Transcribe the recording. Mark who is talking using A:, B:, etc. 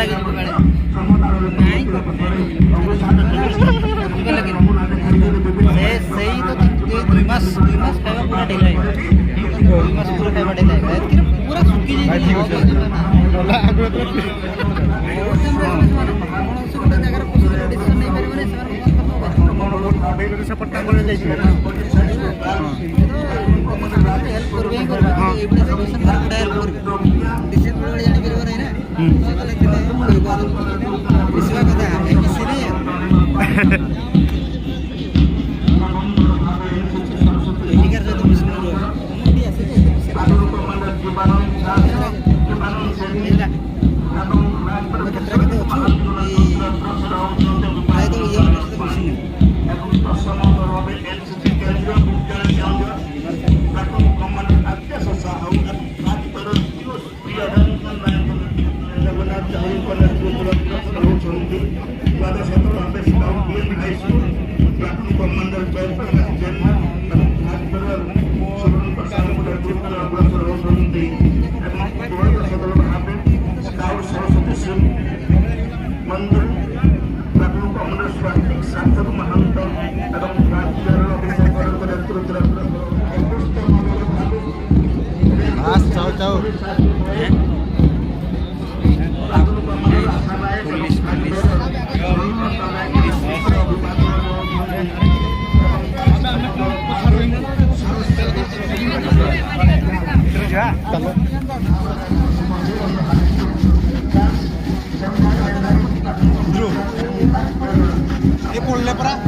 A: lagi naik ସେଇ ତ 2 ମାସ ଖାଇବା ପୁରା ଢିଲା ହେଇଗଲା 2 ମାସ ପୁରା ଖାଇବା ଢିଲା ହେଇଗଲା ଏତିକି ପୁରା ଶୁଖି ଯାଇଛି ଗୋଟେ ଜାଗାରେ ପଶିଲେ ଡିସିସନ୍ ନେଇପାରିବନି ସେମାନେ ସେପଟ ଟାଙ୍ଗରେ ଯାଇଥିଲେ ହେଲ୍ପ କରିବେ ହିଁ କରିବେ ଏଇଭଳିଆ ସିଚୁଏସନ୍ ହେଲ୍ପ କରିବେ ଡିସିସନ୍ ବେଳେ ଜାଣିପାରିବ ନାହିଁ ନା ସକାଳେ ଥିଲେ ମିଶିବା କଥା ମିଶିନି ଏଠିକାର ସହିତ ମିଶିନି କ୍ଷେତ୍ର କେତେ ଅଛୁ ପ୍ରାୟତଃ ଇଏ ସହିତ ମିଶିନି
B: ये बोलने पड़ा